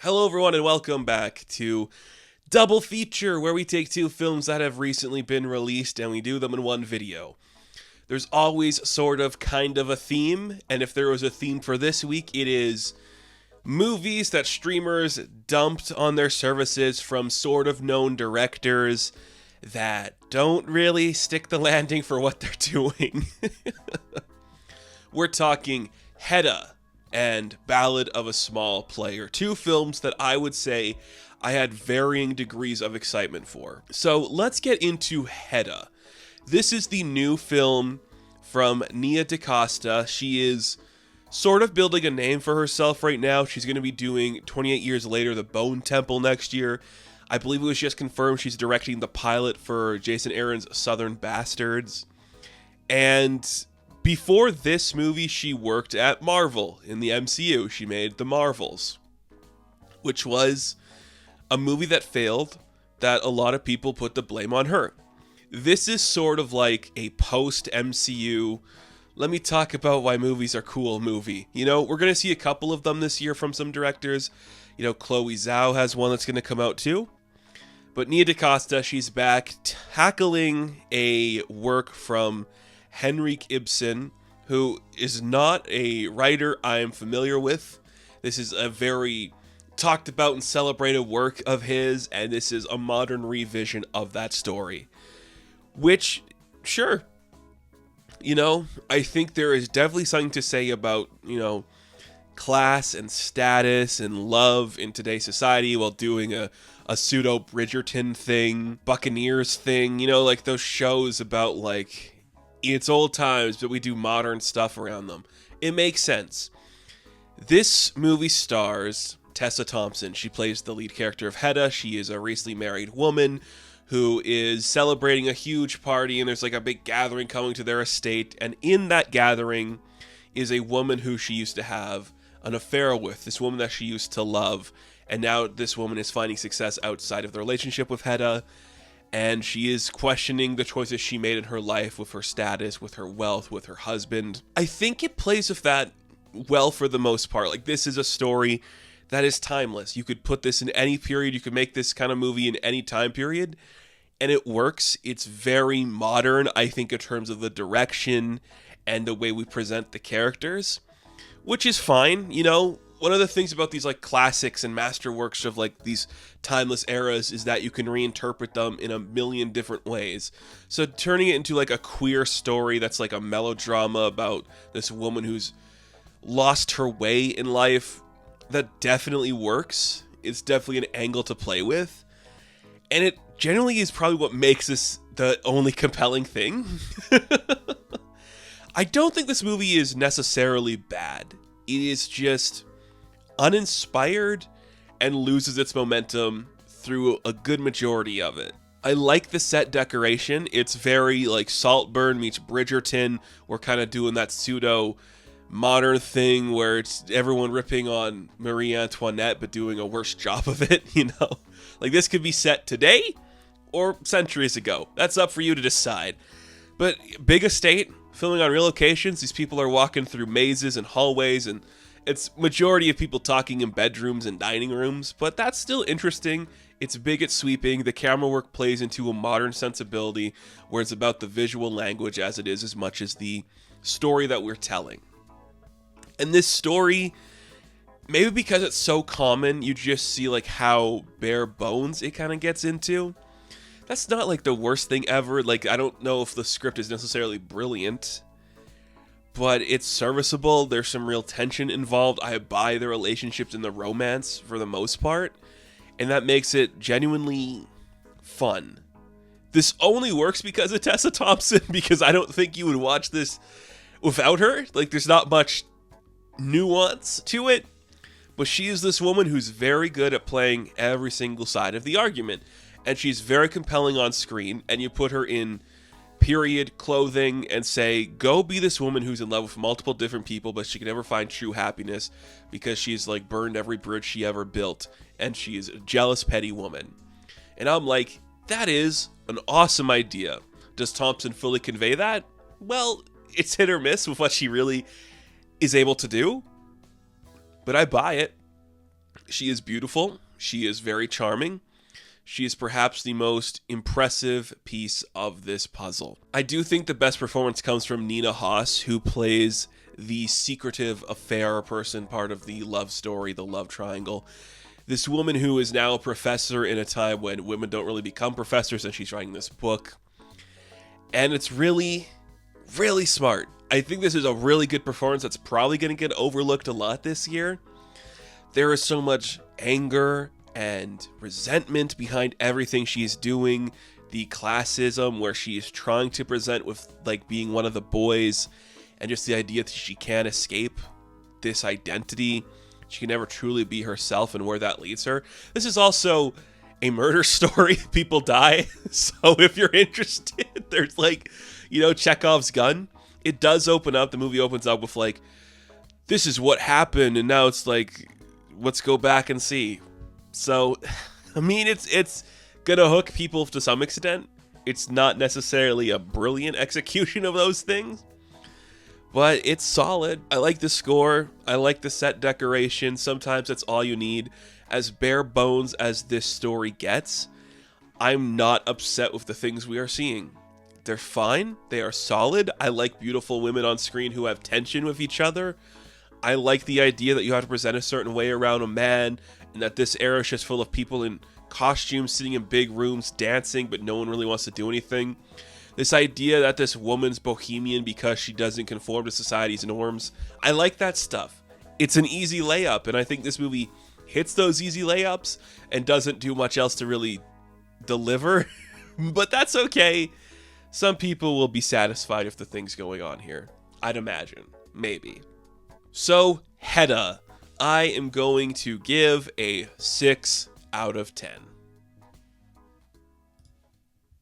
Hello everyone and welcome back to Double Feature, where we take two films that have recently been released and we do them in one video. There's always sort of kind of a theme, and if there was a theme for this week, it is movies that streamers dumped on their services from sort of known directors that don't really stick the landing for what they're doing. We're talking Hedda and Ballad of a Small Player, two films that I would say I had varying degrees of excitement for. So let's get into Hedda. This is the new film from Nia DaCosta. She is sort of building a name for herself right now. She's going to be doing 28 Years Later, The Bone Temple next year. I believe it was just confirmed she's directing the pilot for Jason Aaron's Southern Bastards. And before this movie, she worked at Marvel in the MCU. She made The Marvels, which was a movie that failed, that a lot of people put the blame on her. This is sort of like a post-MCU, let me talk about why movies are cool movie. You know, we're going to see a couple of them this year from some directors. You know, Chloe Zhao has one that's going to come out too. But Nia DaCosta, she's back tackling a work from Henrik Ibsen, who is not a writer I am familiar with. This is a very talked about and celebrated work of his, and this is a modern revision of that story. Which, sure, you know, I think there is definitely something to say about, you know, class and status and love in today's society while doing a pseudo Bridgerton thing, Buccaneers thing, you know, like those shows about like, it's old times, but we do modern stuff around them. It makes sense. This movie stars Tessa Thompson. She plays the lead character of Hedda. She is a recently married woman who is celebrating a huge party, and there's like a big gathering coming to their estate. And in that gathering is a woman who she used to have an affair with, this woman that she used to love. And now this woman is finding success outside of the relationship with Hedda. And she is questioning the choices she made in her life with her status, with her wealth, with her husband. I think it plays with that well for the most part. Like, this is a story that is timeless. You could put this in any period. You could make this kind of movie in any time period, and it works. It's very modern, I think, in terms of the direction and the way we present the characters, which is fine. You know, one of the things about these like classics and masterworks of like these timeless eras is that you can reinterpret them in a million different ways. So turning it into like a queer story that's like a melodrama about this woman who's lost her way in life, that definitely works. It's definitely an angle to play with. And it generally is probably what makes this the only compelling thing. I don't think this movie is necessarily bad. It is just uninspired and loses its momentum through a good majority of it. I like the set decoration. It's very like Saltburn meets Bridgerton. We're kind of doing that pseudo modern thing where it's everyone ripping on Marie Antoinette but doing a worse job of it, you know? Like, this could be set today or centuries ago. That's up for you to decide. But big estate, filming on real locations. These people are walking through mazes and hallways, and it's majority of people talking in bedrooms and dining rooms, but that's still interesting. It's big, it's sweeping. The camera work plays into a modern sensibility where it's about the visual language as it is as much as the story that we're telling. And this story, maybe because it's so common, you just see like how bare bones it kind of gets into. That's not like the worst thing ever. Like, I don't know if the script is necessarily brilliant, but it's serviceable. There's some real tension involved. I buy the relationships and the romance for the most part, and that makes it genuinely fun. This only works because of Tessa Thompson, because I don't think you would watch this without her. Like, there's not much nuance to it, but she is this woman who's very good at playing every single side of the argument, and she's very compelling on screen. And you put her in period clothing and say, go be this woman who's in love with multiple different people, but she can never find true happiness because she's like burned every bridge she ever built, and she is a jealous, petty woman. And I'm like, that is an awesome idea. Does Thompson fully convey that? Well, it's hit or miss with what she really is able to do, but I buy it. She is beautiful. She is very charming. She is perhaps the most impressive piece of this puzzle. I do think the best performance comes from Nina Hoss, who plays the secretive affair person, part of the love story, the love triangle. This woman who is now a professor in a time when women don't really become professors, and she's writing this book. And it's really, really smart. I think this is a really good performance that's probably going to get overlooked a lot this year. There is so much anger and resentment behind everything she's doing. The classism where she is trying to present with like being one of the boys, and just the idea that she can't escape this identity. She can never truly be herself, and where that leads her. This is also a murder story. People die. So if you're interested, there's like, Chekhov's gun. It does open up. The movie opens up with like, this is what happened. And now it's like, let's go back and see. So, I mean, it's gonna hook people to some extent. It's not necessarily a brilliant execution of those things, but it's solid. I like the score. I like the set decoration. Sometimes that's all you need. As bare bones as this story gets, I'm not upset with the things we are seeing. They're fine. They are solid. I like beautiful women on screen who have tension with each other. I like the idea that you have to present a certain way around a man, and that this era is just full of people in costumes sitting in big rooms dancing, but no one really wants to do anything. This idea that this woman's bohemian because she doesn't conform to society's norms. I like that stuff. It's an easy layup, and I think this movie hits those easy layups and doesn't do much else to really deliver. But that's okay. Some people will be satisfied with the things going on here. I'd imagine. Maybe. So, Hedda. I am going to give a 6 out of 10.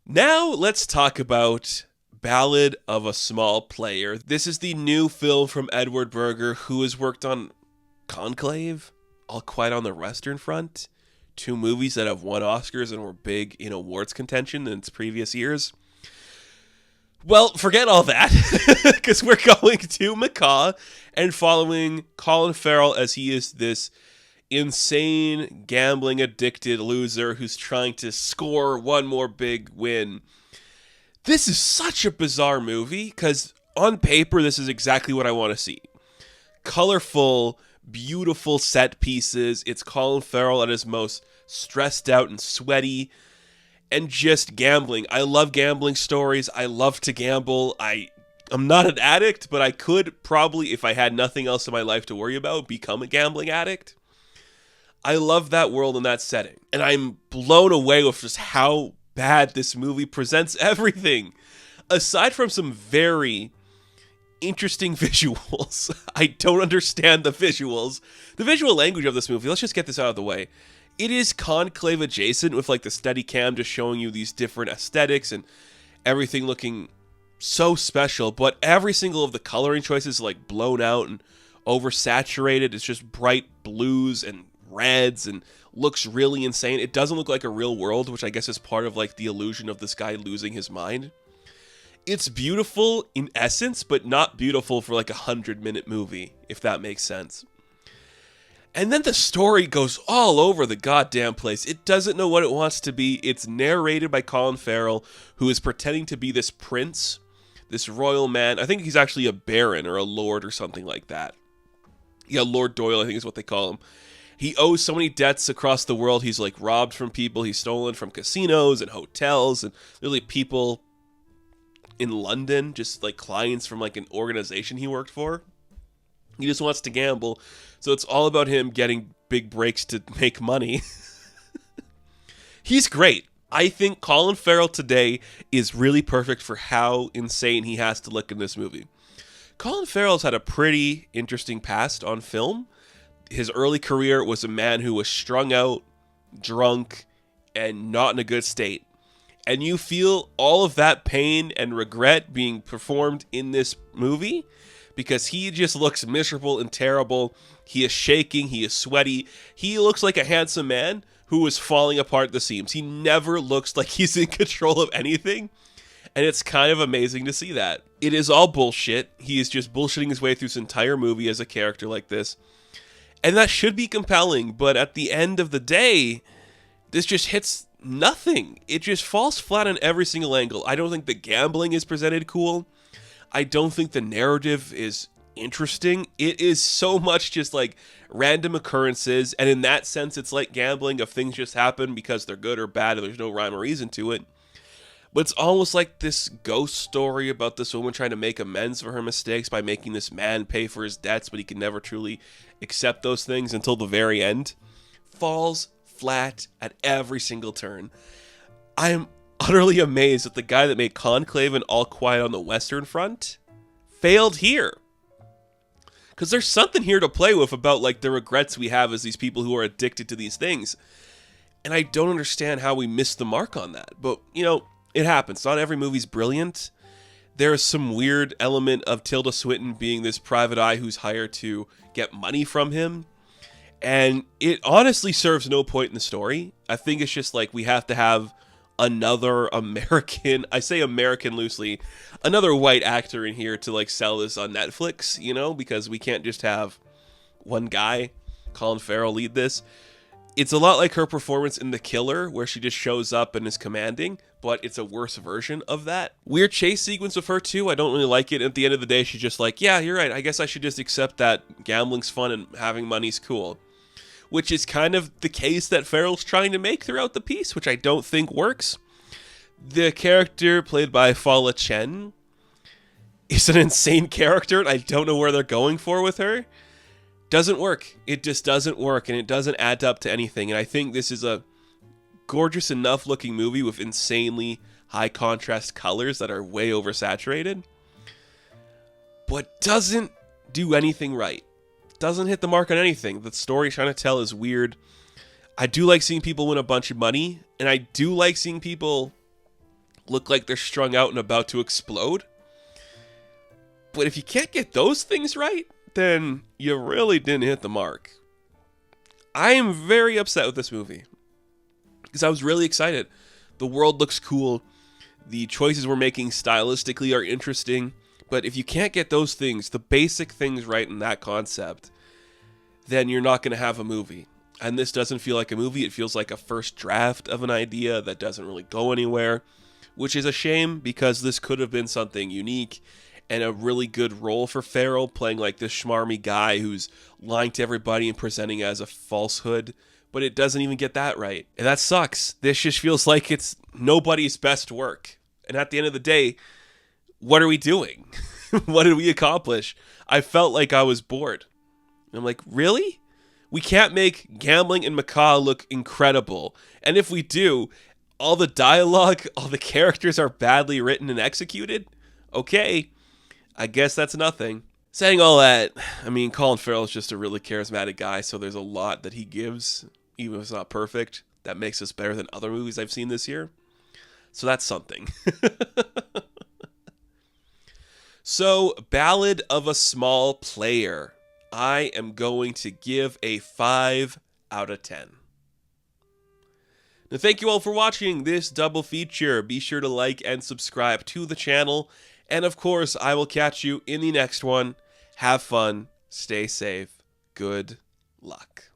Now, let's talk about Ballad of a Small Player. This is the new film from Edward Berger, who has worked on Conclave, All Quiet on the Western Front, 2 movies that have won Oscars and were big in awards contention in its previous years. Well, forget all that, because we're going to Macaw and following Colin Farrell as he is this insane, gambling-addicted loser who's trying to score one more big win. This is such a bizarre movie, because on paper, this is exactly what I want to see. Colorful, beautiful set pieces. It's Colin Farrell at his most stressed out and sweaty, and just gambling. I love gambling stories. I love to gamble. I'm not an addict, but I could probably, if I had nothing else in my life to worry about, become a gambling addict. I love that world and that setting. And I'm blown away with just how bad this movie presents everything. Aside from some very interesting visuals. I don't understand the visuals. The visual language of this movie, let's just get this out of the way. It is Conclave adjacent, with like the Steadicam just showing you these different aesthetics and everything looking so special, but every single of the coloring choices is like blown out and oversaturated. It's just bright blues and reds and looks really insane. It doesn't look like a real world, which I guess is part of like the illusion of this guy losing his mind. It's beautiful in essence, but not beautiful for like a 100-minute movie, if that makes sense. And then the story goes all over the goddamn place. It doesn't know what it wants to be. It's narrated by Colin Farrell, who is pretending to be this prince, this royal man. I think he's actually a baron or a lord or something like that. Yeah, Lord Doyle, I think is what they call him. He owes so many debts across the world. He's like robbed from people. He's stolen from casinos and hotels and really people in London, just like clients from like an organization he worked for. He just wants to gamble. So it's all about him getting big breaks to make money. He's great. I think Colin Farrell today is really perfect for how insane he has to look in this movie. Colin Farrell's had a pretty interesting past on film. His early career was a man who was strung out, drunk, and not in a good state. And you feel all of that pain and regret being performed in this movie because he just looks miserable and terrible. He is shaking. He is sweaty. He looks like a handsome man who is falling apart at the seams. He never looks like he's in control of anything. And it's kind of amazing to see that. It is all bullshit. He is just bullshitting his way through this entire movie as a character like this. And that should be compelling, but at the end of the day, this just hits nothing. It just falls flat on every single angle. I don't think the gambling is presented cool. I don't think the narrative is interesting. It is so much just like random occurrences, and in that sense, it's like gambling of things just happen because they're good or bad, and there's no rhyme or reason to it. But it's almost like this ghost story about this woman trying to make amends for her mistakes by making this man pay for his debts, but he can never truly accept those things until the very end. Falls flat at every single turn. I am utterly amazed that the guy that made Conclave and All Quiet on the Western Front failed here. Because there's something here to play with about like the regrets we have as these people who are addicted to these things. And I don't understand how we missed the mark on that. But, you know, it happens. Not every movie's brilliant. There is some weird element of Tilda Swinton being this private eye who's hired to get money from him. And it honestly serves no point in the story. I think it's just like we have to have another American, I say American loosely, another white actor in here to like sell this on Netflix, you know, because we can't just have one guy, Colin Farrell, lead this. It's a lot like her performance in The Killer, where she just shows up and is commanding, but it's a worse version of that. Weird chase sequence with her too. I don't really like it. At the end of the day, she's just like, yeah, you're right. I guess I should just accept that gambling's fun and having money's cool. Which is kind of the case that Farrell's trying to make throughout the piece, which I don't think works. The character played by Fala Chen is an insane character, and I don't know where they're going for with her. Doesn't work. It just doesn't work, and it doesn't add up to anything. And I think this is a gorgeous enough looking movie with insanely high contrast colors that are way oversaturated, but doesn't do anything right. Doesn't hit the mark on anything. The story trying to tell is weird. I do like seeing people win a bunch of money, and I do like seeing people look like they're strung out and about to explode. But if you can't get those things right, then you really didn't hit the mark. I am very upset with this movie because I was really excited. The world looks cool. The choices we're making stylistically are interesting. But if you can't get those things, the basic things right in that concept, then you're not going to have a movie. And this doesn't feel like a movie. It feels like a first draft of an idea that doesn't really go anywhere, which is a shame because this could have been something unique and a really good role for Farrell, playing like this schmarmy guy who's lying to everybody and presenting as a falsehood. But it doesn't even get that right. And that sucks. This just feels like it's nobody's best work. And at the end of the day, what are we doing? What did we accomplish? I felt like I was bored. And I'm like, really? We can't make Gambling and Macaw look incredible. And if we do, all the dialogue, all the characters are badly written and executed? Okay, I guess that's nothing. Saying all that, I mean, Colin Farrell is just a really charismatic guy, so there's a lot that he gives, even if it's not perfect, that makes us better than other movies I've seen this year. So that's something. So, Ballad of a Small Player. I am going to give a 5 out of 10. Now, thank you all for watching this double feature. Be sure to like and subscribe to the channel. And of course, I will catch you in the next one. Have fun. Stay safe. Good luck.